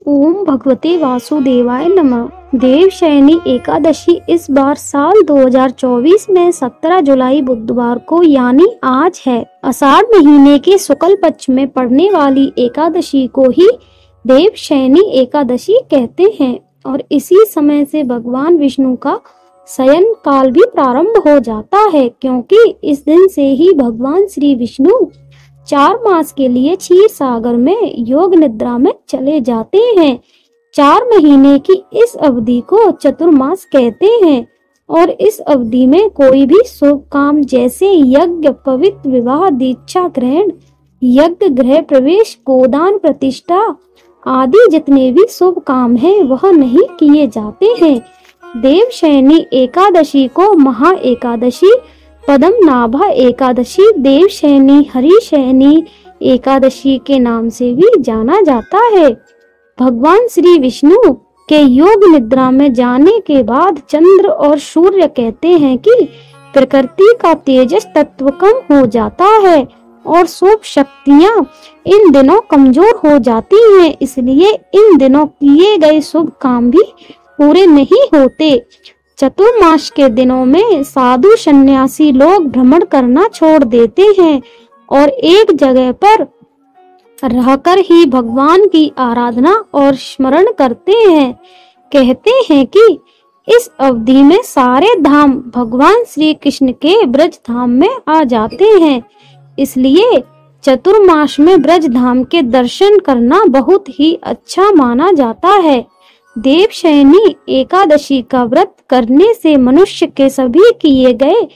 ओम भगवते वासुदेवाय नमः। देवशयनी एकादशी इस बार साल 2024 में 17 जुलाई बुधवार को यानी आज है। आषाढ़ महीने के शुक्ल पक्ष में पड़ने वाली एकादशी को ही देवशयनी एकादशी कहते हैं और इसी समय से भगवान विष्णु का शयन काल भी प्रारंभ हो जाता है, क्योंकि इस दिन से ही भगवान श्री विष्णु 4 मास के लिए क्षीर सागर में योग निद्रा में चले जाते हैं। 4 महीने की इस अवधि को चतुर्मास कहते हैं और इस अवधि में कोई भी शुभ काम जैसे यज्ञ, पवित्र विवाह, दीक्षा ग्रहण, यज्ञ गृह प्रवेश, गोदान प्रतिष्ठा आदि जितने भी शुभ काम हैं वह नहीं किए जाते हैं। देवशयनी एकादशी को महा एकादशी, पद्मनाभा एकादशी, देवशयनी, हरिशयनी एकादशी के नाम से भी जाना जाता है। भगवान श्री विष्णु के योग निद्रा में जाने के बाद चंद्र और सूर्य कहते हैं कि प्रकृति का तेजस तत्व कम हो जाता है और शुभ शक्तियां इन दिनों कमजोर हो जाती हैं, इसलिए इन दिनों किए गए शुभ काम भी पूरे नहीं होते। चतुर्मास के दिनों में साधु सन्यासी लोग भ्रमण करना छोड़ देते हैं और एक जगह पर रहकर ही भगवान की आराधना और स्मरण करते हैं। कहते हैं कि इस अवधि में सारे धाम भगवान श्री कृष्ण के ब्रज धाम में आ जाते हैं, इसलिए चतुर्मास में ब्रज धाम के दर्शन करना बहुत ही अच्छा माना जाता है। देवशयनी एकादशी का व्रत करने से मनुष्य के सभी किए गए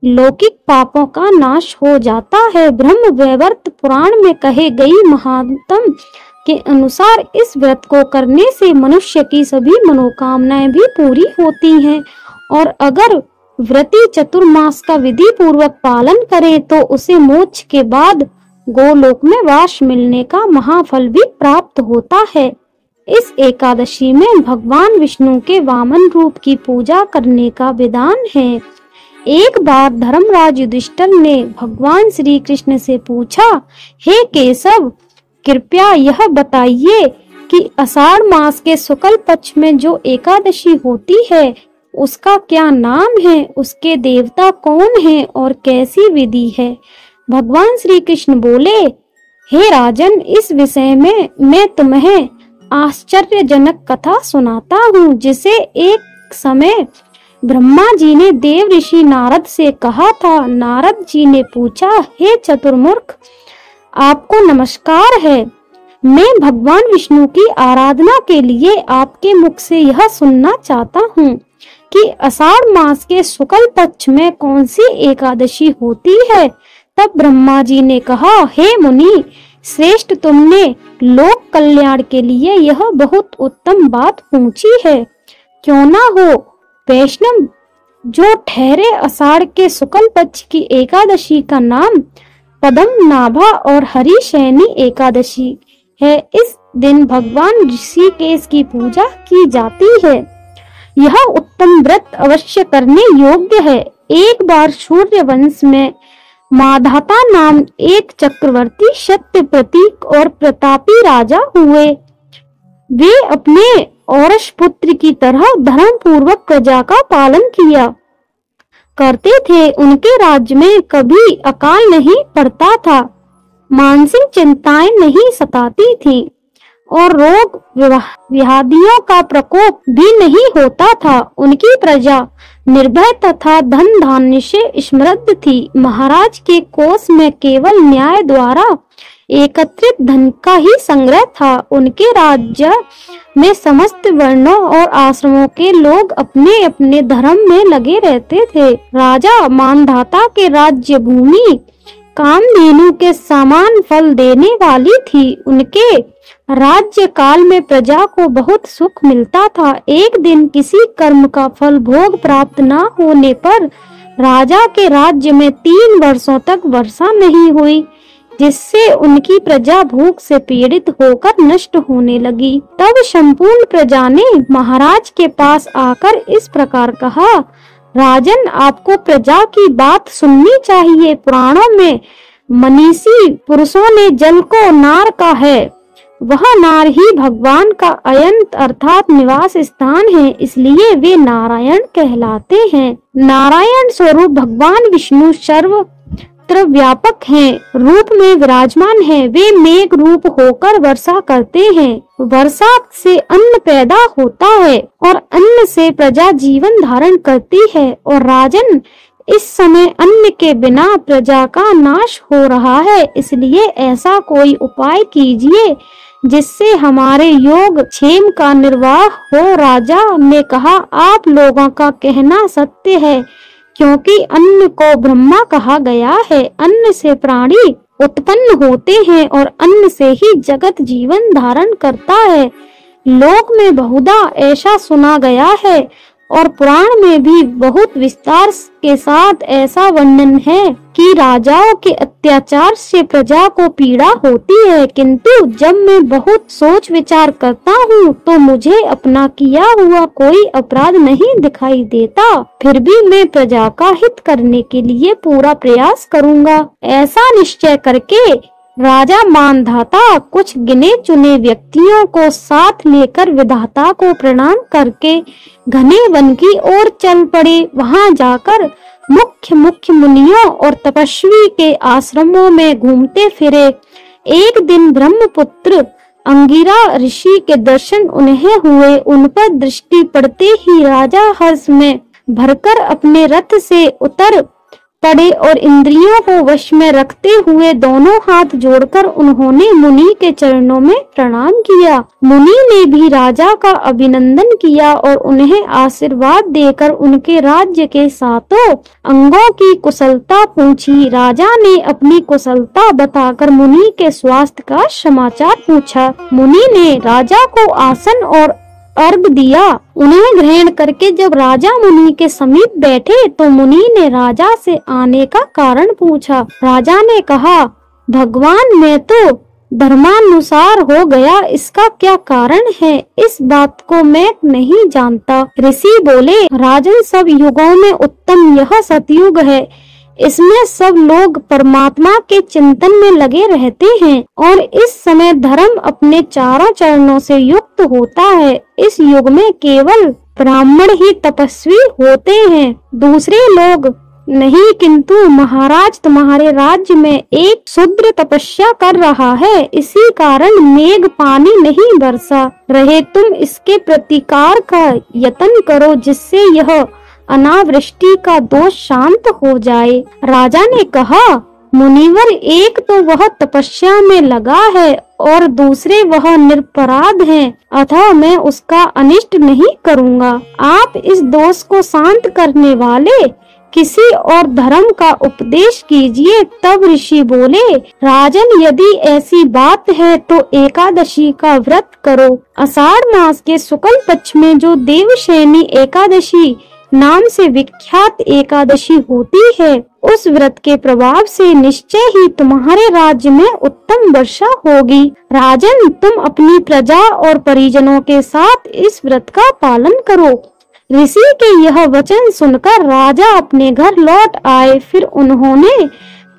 लौकिक पापों का नाश हो जाता है। ब्रह्म वैवर्त पुराण में कहे गई महात्म के अनुसार इस व्रत को करने से मनुष्य की सभी मनोकामनाएं भी पूरी होती हैं और अगर व्रती चतुर्मास का विधि पूर्वक पालन करे तो उसे मोक्ष के बाद गोलोक में वास मिलने का महाफल भी प्राप्त होता है। इस एकादशी में भगवान विष्णु के वामन रूप की पूजा करने का विधान है। एक बार धर्मराज युधिष्ठिर ने भगवान श्री कृष्ण से पूछा, हे केशव, कृपया यह बताइए कि आषाढ़ मास के शुक्ल पक्ष में जो एकादशी होती है उसका क्या नाम है, उसके देवता कौन हैं और कैसी विधि है। भगवान श्री कृष्ण बोले, हे राजन, इस विषय में मैं तुम्हें आश्चर्यजनक कथा सुनाता हूँ, जिसे एक समय ब्रह्मा जी ने देव ऋषि नारद से कहा था। नारद जी ने पूछा, हे चतुर्मुख, आपको नमस्कार है। मैं भगवान विष्णु की आराधना के लिए आपके मुख से यह सुनना चाहता हूँ कि आषाढ़ मास के शुक्ल पक्ष में कौन सी एकादशी होती है। तब ब्रह्मा जी ने कहा, हे मुनि श्रेष्ठ, तुमने लोक कल्याण के लिए यह बहुत उत्तम बात पूछी है। क्यों ना हो वैष्णव जो ठहरे, आषाढ़ के शुक्ल पक्ष की एकादशी का नाम पद्मनाभा और हरिशयनी एकादशी है। इस दिन भगवान ऋषिकेश की पूजा की जाती है। यह उत्तम व्रत अवश्य करने योग्य है। एक बार सूर्य वंश में माधाता नाम एक चक्रवर्ती सत्य प्रतीक और प्रतापी राजा हुए। वे अपने औरस पुत्र की तरह धर्म पूर्वक प्रजा का पालन किया करते थे। उनके राज्य में कभी अकाल नहीं पड़ता था, मानसिक चिंताएं नहीं सताती थीं और रोग व्याधियों का प्रकोप भी नहीं होता था। उनकी प्रजा निर्भय तथा धन धान्य से समृद्ध थी। महाराज के कोष में केवल न्याय द्वारा एकत्रित धन का ही संग्रह था। उनके राज्य में समस्त वर्णों और आश्रमों के लोग अपने अपने धर्म में लगे रहते थे। राजा मानधाता के राज्य भूमि कामधेनु के समान फल देने वाली थी। उनके राज्य काल में प्रजा को बहुत सुख मिलता था। एक दिन किसी कर्म का फल भोग प्राप्त न होने पर राजा के राज्य में 3 वर्षों तक वर्षा नहीं हुई, जिससे उनकी प्रजा भूख से पीड़ित होकर नष्ट होने लगी। तब संपूर्ण प्रजा ने महाराज के पास आकर इस प्रकार कहा, राजन, आपको प्रजा की बात सुननी चाहिए। पुराणों में मनीषी पुरुषों ने जल को नार का है, वह नार ही भगवान का अयंत अर्थात निवास स्थान है, इसलिए वे नारायण कहलाते हैं। नारायण स्वरूप भगवान विष्णु सर्वत्र व्यापक हैं, रूप में विराजमान हैं। वे मेघ रूप होकर वर्षा करते हैं। वर्षा से अन्न पैदा होता है और अन्न से प्रजा जीवन धारण करती है। और राजन, इस समय अन्न के बिना प्रजा का नाश हो रहा है, इसलिए ऐसा कोई उपाय कीजिए जिससे हमारे योग क्षेम का निर्वाह हो। राजा ने कहा, आप लोगों का कहना सत्य है, क्योंकि अन्न को ब्रह्मा कहा गया है। अन्न से प्राणी उत्पन्न होते हैं और अन्न से ही जगत जीवन धारण करता है। लोक में बहुधा ऐसा सुना गया है और पुराण में भी बहुत विस्तार के साथ ऐसा वर्णन है कि राजाओं के अत्याचार से प्रजा को पीड़ा होती है, किंतु जब मैं बहुत सोच विचार करता हूँ तो मुझे अपना किया हुआ कोई अपराध नहीं दिखाई देता। फिर भी मैं प्रजा का हित करने के लिए पूरा प्रयास करूँगा। ऐसा निश्चय करके राजा मानधाता कुछ गिने चुने व्यक्तियों को साथ लेकर विधाता को प्रणाम करके घने वन की ओर चल पड़े। वहां जाकर मुख्य मुनियों और तपस्वी के आश्रमों में घूमते फिरे। एक दिन ब्रह्मपुत्र अंगिरा ऋषि के दर्शन उन्हें हुए। उन पर दृष्टि पड़ते ही राजा हर्ष में भरकर अपने रथ से उतर पड़े और इंद्रियों को वश में रखते हुए दोनों हाथ जोड़कर उन्होंने मुनि के चरणों में प्रणाम किया। मुनि ने भी राजा का अभिनंदन किया और उन्हें आशीर्वाद देकर उनके राज्य के सातों अंगों की कुशलता पूछी। राजा ने अपनी कुशलता बताकर मुनि के स्वास्थ्य का समाचार पूछा। मुनि ने राजा को आसन और अर्घ दिया। उन्हें ग्रहण करके जब राजा मुनि के समीप बैठे तो मुनि ने राजा से आने का कारण पूछा। राजा ने कहा, भगवान, मैं तो धर्मानुसार हो गया, इसका क्या कारण है? इस बात को मैं नहीं जानता। ऋषि बोले, राजन, सब युगों में उत्तम यह सतयुग है। इसमें सब लोग परमात्मा के चिंतन में लगे रहते हैं और इस समय धर्म अपने चारों चरणों से युक्त होता है। इस युग में केवल ब्राह्मण ही तपस्वी होते हैं, दूसरे लोग नहीं। किंतु महाराज, तुम्हारे राज्य में एक शूद्र तपस्या कर रहा है, इसी कारण मेघ पानी नहीं बरसा रहे। तुम इसके प्रतिकार का यत्न करो, जिससे यह अनावृष्टि का दोष शांत हो जाए। राजा ने कहा, मुनिवर, एक तो वह तपस्या में लगा है और दूसरे वह निरपराध है, अतः मैं उसका अनिष्ट नहीं करूँगा। आप इस दोष को शांत करने वाले किसी और धर्म का उपदेश कीजिए। तब ऋषि बोले, राजन, यदि ऐसी बात है तो एकादशी का व्रत करो। आषाढ़ मास के शुक्ल पक्ष में जो देवशयनी एकादशी नाम से विख्यात एकादशी होती है, उस व्रत के प्रभाव से निश्चय ही तुम्हारे राज्य में उत्तम वर्षा होगी। राजन, तुम अपनी प्रजा और परिजनों के साथ इस व्रत का पालन करो। ऋषि के यह वचन सुनकर राजा अपने घर लौट आए। फिर उन्होंने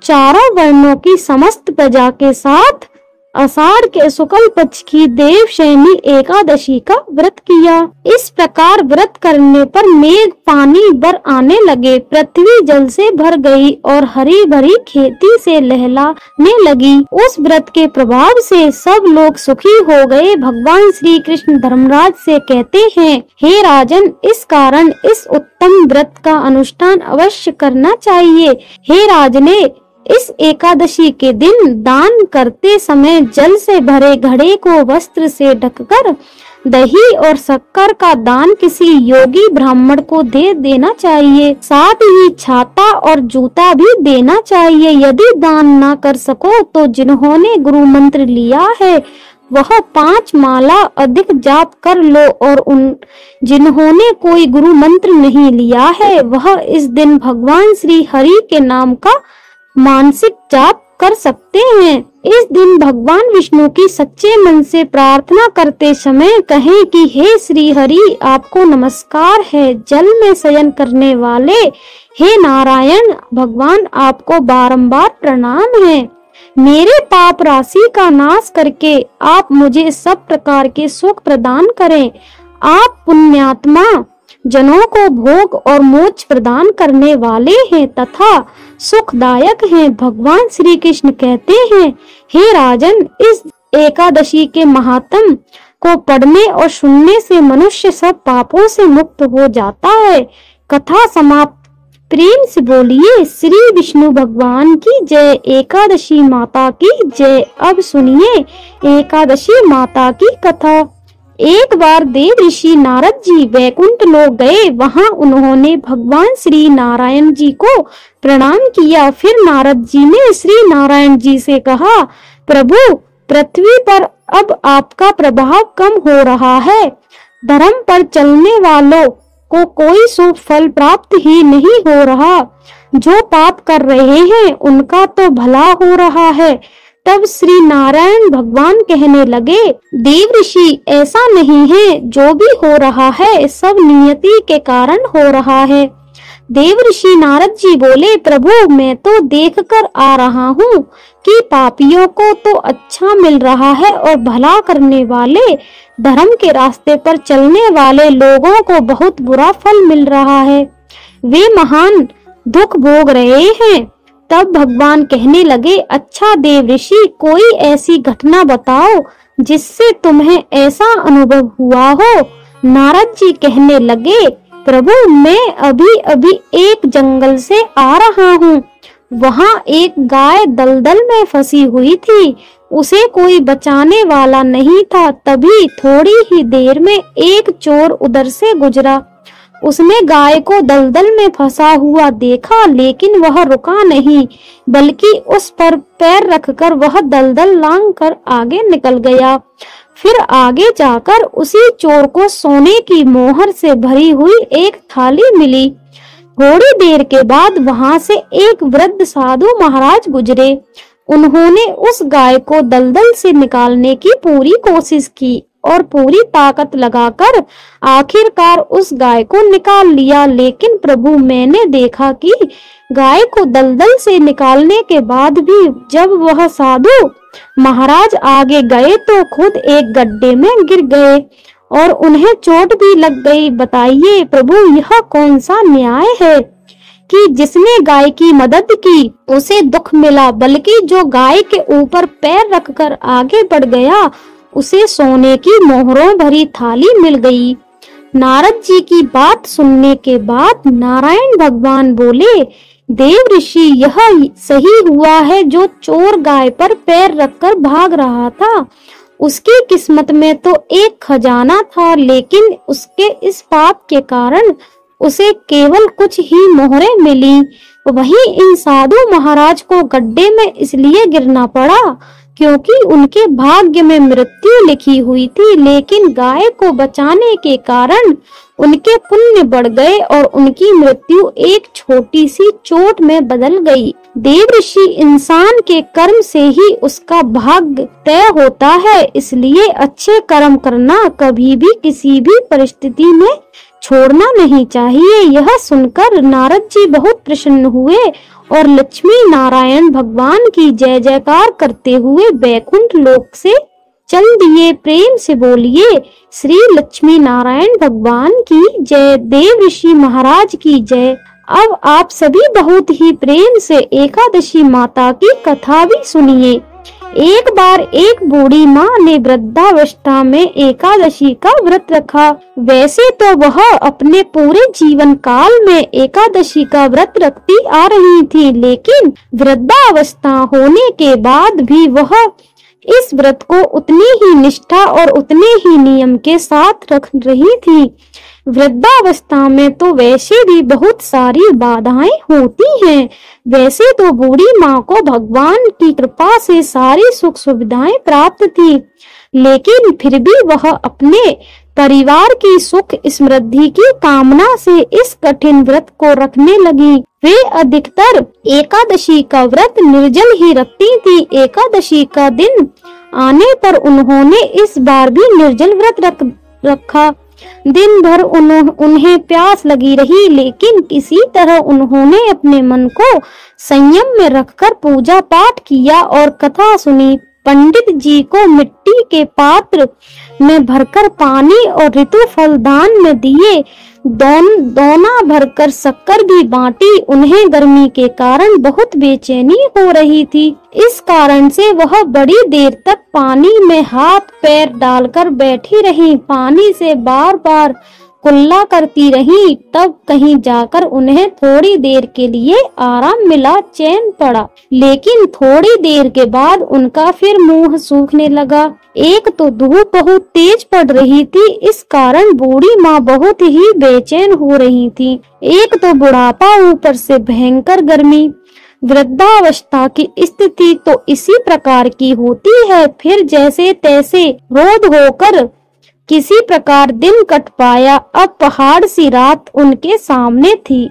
चारों वर्णों की समस्त प्रजा के साथ आषाढ़ के शुक्ल पक्ष की देवशयनी एकादशी का व्रत किया। इस प्रकार व्रत करने पर मेघ पानी बर आने लगे, पृथ्वी जल से भर गई और हरी भरी खेती से लहलाने लगी। उस व्रत के प्रभाव से सब लोग सुखी हो गए। भगवान श्री कृष्ण धर्मराज से कहते हैं, हे राजन, इस कारण इस उत्तम व्रत का अनुष्ठान अवश्य करना चाहिए। हे राजने, इस एकादशी के दिन दान करते समय जल से भरे घड़े को वस्त्र से ढककर दही और शक्कर का दान किसी योगी ब्राह्मण को दे देना चाहिए। साथ ही छाता और जूता भी देना चाहिए। यदि दान ना कर सको तो जिन्होंने गुरु मंत्र लिया है वह 5 माला अधिक जाप कर लो, और उन जिन्होंने कोई गुरु मंत्र नहीं लिया है वह इस दिन भगवान श्री हरि के नाम का मानसिक जाप कर सकते हैं। इस दिन भगवान विष्णु की सच्चे मन से प्रार्थना करते समय कहें कि हे श्री हरि, आपको नमस्कार है। जल में शयन करने वाले हे नारायण, भगवान आपको बारंबार प्रणाम है। मेरे पाप राशि का नाश करके आप मुझे सब प्रकार के सुख प्रदान करें। आप पुण्यात्मा जनों को भोग और मोक्ष प्रदान करने वाले हैं तथा सुखदायक हैं। भगवान श्री कृष्ण कहते हैं, हे राजन, इस एकादशी के महात्म को पढ़ने और सुनने से मनुष्य सब पापों से मुक्त हो जाता है। कथा समाप्त। प्रेम से बोलिए श्री विष्णु भगवान की जय, एकादशी माता की जय। अब सुनिए एकादशी माता की कथा। एक बार देव ऋषि नारद जी वैकुंठ लोक गए। वहां उन्होंने भगवान श्री नारायण जी को प्रणाम किया। फिर नारद जी ने श्री नारायण जी से कहा, प्रभु, पृथ्वी पर अब आपका प्रभाव कम हो रहा है। धर्म पर चलने वालों को कोई शुभ फल प्राप्त ही नहीं हो रहा। जो पाप कर रहे हैं उनका तो भला हो रहा है। तब श्री नारायण भगवान कहने लगे, देव ऋषि, ऐसा नहीं है। जो भी हो रहा है सब नियति के कारण हो रहा है। देव ऋषि नारद जी बोले, प्रभु, मैं तो देख कर आ रहा हूँ कि पापियों को तो अच्छा मिल रहा है और भला करने वाले, धर्म के रास्ते पर चलने वाले लोगों को बहुत बुरा फल मिल रहा है। वे महान दुख भोग रहे हैं। तब भगवान कहने लगे, अच्छा देव ऋषि, कोई ऐसी घटना बताओ जिससे तुम्हें ऐसा अनुभव हुआ हो। नारद जी कहने लगे, प्रभु, मैं अभी अभी एक जंगल से आ रहा हूँ। वहाँ एक गाय दलदल में फंसी हुई थी। उसे कोई बचाने वाला नहीं था। तभी थोड़ी ही देर में एक चोर उधर से गुजरा। उसने गाय को दलदल में फंसा हुआ देखा, लेकिन वह रुका नहीं, बल्कि उस पर पैर रखकर वह दलदल लांघ कर आगे निकल गया। फिर आगे जाकर उसी चोर को सोने की मोहर से भरी हुई एक थाली मिली। थोड़ी देर के बाद वहां से एक वृद्ध साधु महाराज गुजरे। उन्होंने उस गाय को दलदल से निकालने की पूरी कोशिश की और पूरी ताकत लगाकर आखिरकार उस गाय को निकाल लिया। लेकिन प्रभु, मैंने देखा कि गाय को दलदल से निकालने के बाद भी जब वह साधु महाराज आगे गए तो खुद एक गड्ढे में गिर गए और उन्हें चोट भी लग गई। बताइए प्रभु, यह कौन सा न्याय है कि जिसने गाय की मदद की उसे दुख मिला, बल्कि जो गाय के ऊपर पैर रखकर आगे बढ़ गया उसे सोने की मोहरों भरी थाली मिल गई। नारद जी की बात सुनने के बाद नारायण भगवान बोले, देव ऋषि, यह सही हुआ है। जो चोर गाय पर पैर रखकर भाग रहा था उसकी किस्मत में तो एक खजाना था, लेकिन उसके इस पाप के कारण उसे केवल कुछ ही मोहरें मिली। वहीं इन साधु महाराज को गड्ढे में इसलिए गिरना पड़ा क्योंकि उनके भाग्य में मृत्यु लिखी हुई थी, लेकिन गाय को बचाने के कारण उनके पुण्य बढ़ गए और उनकी मृत्यु एक छोटी सी चोट में बदल गई। देव ऋषि, इंसान के कर्म से ही उसका भाग्य तय होता है, इसलिए अच्छे कर्म करना कभी भी किसी भी परिस्थिति में छोड़ना नहीं चाहिए। यह सुनकर नारद जी बहुत प्रसन्न हुए और लक्ष्मी नारायण भगवान की जय जयकार करते हुए बैकुंठ लोक से चल दिए। प्रेम से बोलिए श्री लक्ष्मी नारायण भगवान की जय, देव ऋषि महाराज की जय। अब आप सभी बहुत ही प्रेम से एकादशी माता की कथा भी सुनिए। एक बार एक बूढ़ी माँ ने वृद्धावस्था में एकादशी का व्रत रखा। वैसे तो वह अपने पूरे जीवन काल में एकादशी का व्रत रखती आ रही थी, लेकिन वृद्धावस्था होने के बाद भी वह इस व्रत को उतनी ही निष्ठा और उतने ही नियम के साथ रख रही थी। वृद्धावस्था में तो वैसे भी बहुत सारी बाधाएं होती हैं। वैसे तो बूढ़ी माँ को भगवान की कृपा से सारी सुख सुविधाएं प्राप्त थी, लेकिन फिर भी वह अपने परिवार की सुख समृद्धि की कामना से इस कठिन व्रत को रखने लगी। वे अधिकतर एकादशी का व्रत निर्जल ही रखती थी। एकादशी का दिन आने पर उन्होंने इस बार भी निर्जल व्रत रखा। दिन भर उन्हें प्यास लगी रही, लेकिन किसी तरह उन्होंने अपने मन को संयम में रखकर पूजा पाठ किया और कथा सुनी। पंडित जी को मिट्टी के पात्र में भरकर पानी और ऋतु फल दान में दिए। दोना भरकर शक्कर भी बांटी। उन्हें गर्मी के कारण बहुत बेचैनी हो रही थी, इस कारण से वह बड़ी देर तक पानी में हाथ पैर डालकर बैठी रही, पानी से बार बार कुल्ला करती रही। तब कहीं जाकर उन्हें थोड़ी देर के लिए आराम मिला, चैन पड़ा, लेकिन थोड़ी देर के बाद उनका फिर मुंह सूखने लगा। एक तो धूप बहुत तेज पड़ रही थी, इस कारण बूढ़ी माँ बहुत ही बेचैन हो रही थी। एक तो बुढ़ापा, ऊपर से भयंकर गर्मी। वृद्धावस्था की स्थिति तो इसी प्रकार की होती है। फिर जैसे तैसे रोध होकर किसी प्रकार दिन कट पाया। अब पहाड़ सी रात उनके सामने थी,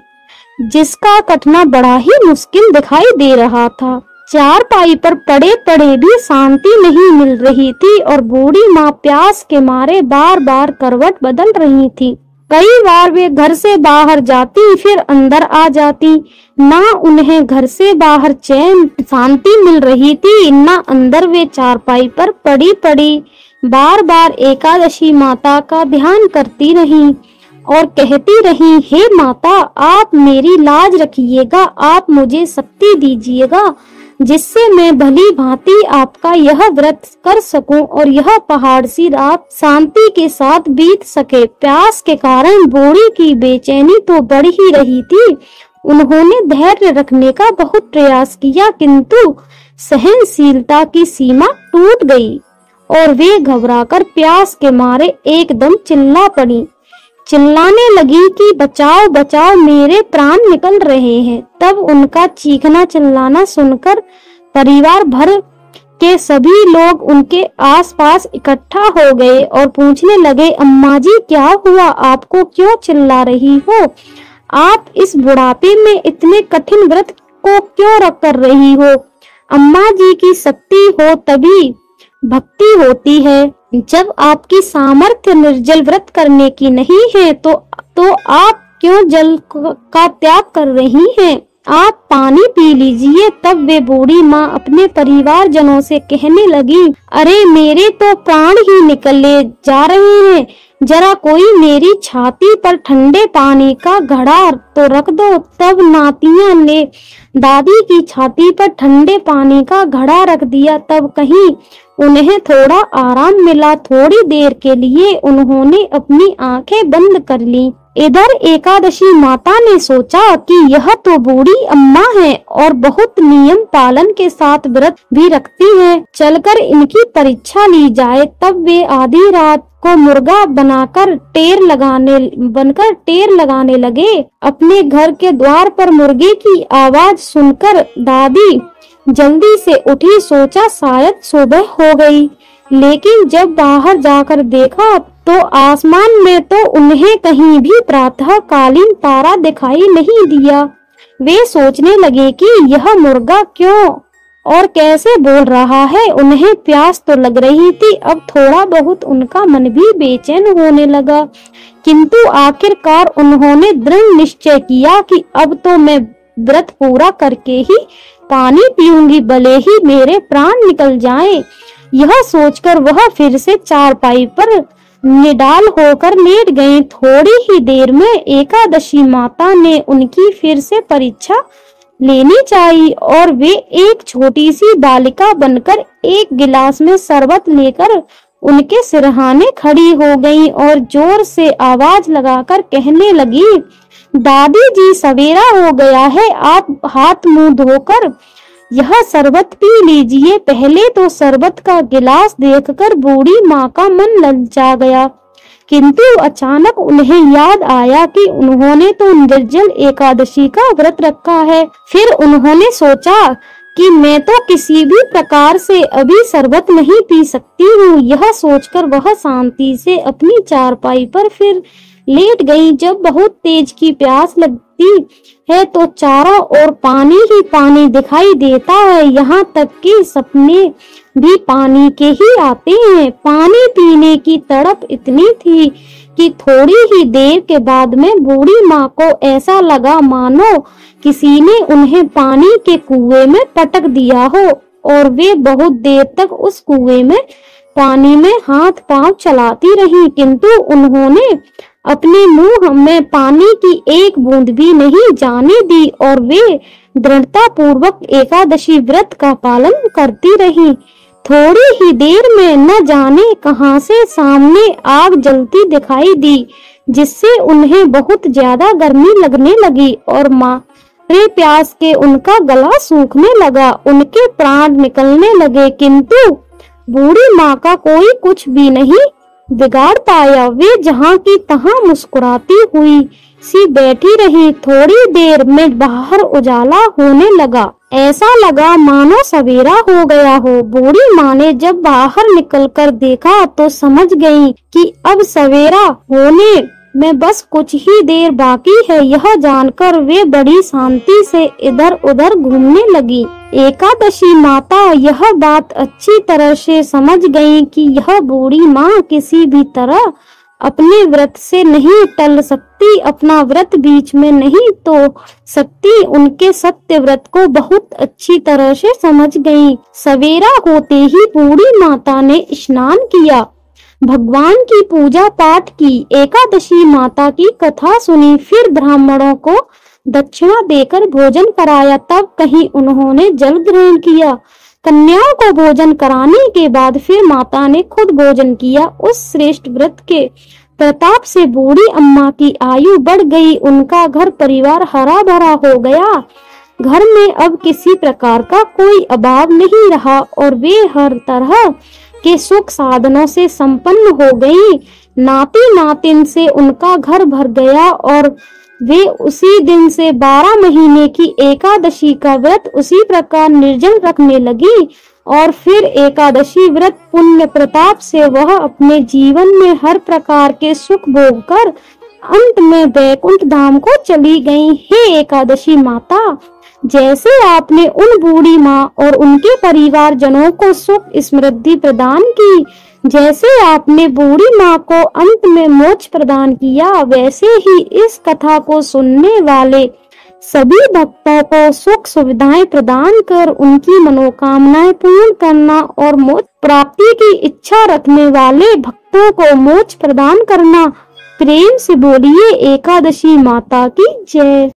जिसका कटना बड़ा ही मुश्किल दिखाई दे रहा था। चारपाई पर पड़े पड़े भी शांति नहीं मिल रही थी और बूढ़ी माँ प्यास के मारे बार बार करवट बदल रही थी। कई बार वे घर से बाहर जाती, फिर अंदर आ जाती। ना उन्हें घर से बाहर चैन शांति मिल रही थी, ना अंदर। वे चारपाई पर पड़ी पड़ी बार बार एकादशी माता का ध्यान करती रही और कहती रही, हे माता, आप मेरी लाज रखिएगा, आप मुझे शक्ति दीजिएगा, जिससे मैं भली भांति आपका यह व्रत कर सकूं और यह पहाड़ सी रात शांति के साथ बीत सके। प्यास के कारण बूढ़ी की बेचैनी तो बढ़ ही रही थी। उन्होंने धैर्य रखने का बहुत प्रयास किया, किंतु सहनशीलता की सीमा टूट गई और वे घबराकर प्यास के मारे एकदम चिल्ला पड़ी। चिल्लाने लगी कि बचाओ बचाओ, मेरे प्राण निकल रहे हैं। तब उनका चीखना चिल्लाना सुनकर परिवार भर के सभी लोग उनके आसपास इकट्ठा हो गए और पूछने लगे, अम्मा जी क्या हुआ, आपको क्यों चिल्ला रही हो? आप इस बुढ़ापे में इतने कठिन व्रत को क्यों रख कर रही हो? अम्मा जी की शक्ति हो तभी भक्ति होती है। जब आपकी सामर्थ्य निर्जल व्रत करने की नहीं है तो आप क्यों जल का त्याग कर रही हैं? आप पानी पी लीजिए। तब वे बूढ़ी माँ अपने परिवार जनों से कहने लगी, अरे मेरे तो प्राण ही निकले जा रहे हैं, जरा कोई मेरी छाती पर ठंडे पानी का घड़ा तो रख दो। तब नातियां ने दादी की छाती पर ठंडे पानी का घड़ा रख दिया। तब कहीं उन्हें थोड़ा आराम मिला। थोड़ी देर के लिए उन्होंने अपनी आंखें बंद कर ली। इधर एकादशी माता ने सोचा कि यह तो बूढ़ी अम्मा है और बहुत नियम पालन के साथ व्रत भी रखती है, चलकर इनकी परीक्षा ली जाए। तब वे आधी रात को मुर्गा बनकर टेर लगाने लगे। अपने घर के द्वार पर मुर्गे की आवाज सुनकर दादी जल्दी से उठी। सोचा शायद सुबह हो गई, लेकिन जब बाहर जाकर देखा तो आसमान में तो उन्हें कहीं भी प्रातः कालीन तारा दिखाई नहीं दिया। वे सोचने लगे कि यह मुर्गा क्यों और कैसे बोल रहा है। उन्हें प्यास तो लग रही थी, अब थोड़ा बहुत उनका मन भी बेचैन होने लगा, किंतु आखिरकार उन्होंने दृढ़ निश्चय किया कि अब तो मैं व्रत पूरा करके ही पानी पीऊंगी, भले ही मेरे प्राण निकल जाएं। यह सोचकर वह फिर से चारपाई पर निडाल होकर लेट गए। थोड़ी ही देर में एकादशी माता ने उनकी फिर से परीक्षा लेनी चाहिए और वे एक छोटी सी बालिका बनकर एक गिलास में शरबत लेकर उनके सिरहाने खड़ी हो गई और जोर से आवाज लगाकर कहने लगी, दादी जी सवेरा हो गया है, आप हाथ मुंह धोकर यह शरबत पी लीजिए। पहले तो शरबत का गिलास देखकर बूढ़ी माँ का मन ललचा गया, किंतु अचानक उन्हें याद आया कि उन्होंने तो निर्जल एकादशी का व्रत रखा है। फिर उन्होंने सोचा कि मैं तो किसी भी प्रकार से अभी शरबत नहीं पी सकती हूँ। यह सोचकर वह शांति से अपनी चारपाई पर फिर लेट गईं। जब बहुत तेज की प्यास लगती है तो चारों ओर पानी ही पानी दिखाई देता है, यहाँ तक कि सपने भी पानी के ही आते हैं। पानी पीने की तड़प इतनी थी कि थोड़ी ही देर के बाद में बूढ़ी माँ को ऐसा लगा मानो किसी ने उन्हें पानी के कुएं में पटक दिया हो, और वे बहुत देर तक उस कुएं में पानी में हाथ पांव चलाती रहीं, किंतु उन्होंने अपने मुंह में पानी की एक बूंद भी नहीं जाने दी और वे दृढ़ता पूर्वक एकादशी व्रत का पालन करती रहीं। थोड़ी ही देर में न जाने कहां से सामने आग जलती दिखाई दी, जिससे उन्हें बहुत ज्यादा गर्मी लगने लगी और मारे प्यास के उनका गला सूखने लगा, उनके प्राण निकलने लगे, किंतु बूढ़ी माँ का कोई कुछ भी नहीं बिगाड़ पाया। वे जहाँ की तहाँ मुस्कुराती हुई सी बैठी रही। थोड़ी देर में बाहर उजाला होने लगा, ऐसा लगा मानो सवेरा हो गया हो। बूढ़ी माँ ने जब बाहर निकलकर देखा तो समझ गई कि अब सवेरा होने में बस कुछ ही देर बाकी है। यह जानकर वे बड़ी शांति से इधर उधर घूमने लगी। एकादशी माता यह बात अच्छी तरह से समझ गई कि यह बूढ़ी माँ किसी भी तरह अपने व्रत से नहीं टल सकती, अपना व्रत बीच में नहीं तोड़ सकती। उनके सत्य व्रत को बहुत अच्छी तरह से समझ गई। सवेरा होते ही बूढ़ी माता ने स्नान किया, भगवान की पूजा पाठ की, एकादशी माता की कथा सुनी, फिर ब्राह्मणों को दक्षिणा देकर भोजन कराया। तब कहीं उन्होंने जल ग्रहण किया। कन्याओं को भोजन कराने के बाद फिर माता ने खुद भोजन किया। उस श्रेष्ठ व्रत के प्रताप से बूढ़ी अम्मा की आयु बढ़ गई, उनका घर परिवार हरा भरा हो गया। घर में अब किसी प्रकार का कोई अभाव नहीं रहा और वे हर तरह के सुख साधनों से संपन्न हो गई। नाती नातिन से उनका घर भर गया और वे उसी दिन से 12 महीने की एकादशी का व्रत उसी प्रकार निर्जल रखने लगी। और फिर एकादशी व्रत पुण्य प्रताप से वह अपने जीवन में हर प्रकार के सुख भोग कर अंत में वैकुंठ धाम को चली गई। हे एकादशी माता, जैसे आपने उन बूढ़ी माँ और उनके परिवार जनों को सुख समृद्धि प्रदान की, जैसे आपने बूढ़ी माँ को अंत में मोक्ष प्रदान किया, वैसे ही इस कथा को सुनने वाले सभी भक्तों को सुख सुविधाएं प्रदान कर उनकी मनोकामनाएं पूर्ण करना और मोक्ष प्राप्ति की इच्छा रखने वाले भक्तों को मोक्ष प्रदान करना। प्रेम से बोलिए एकादशी माता की जय।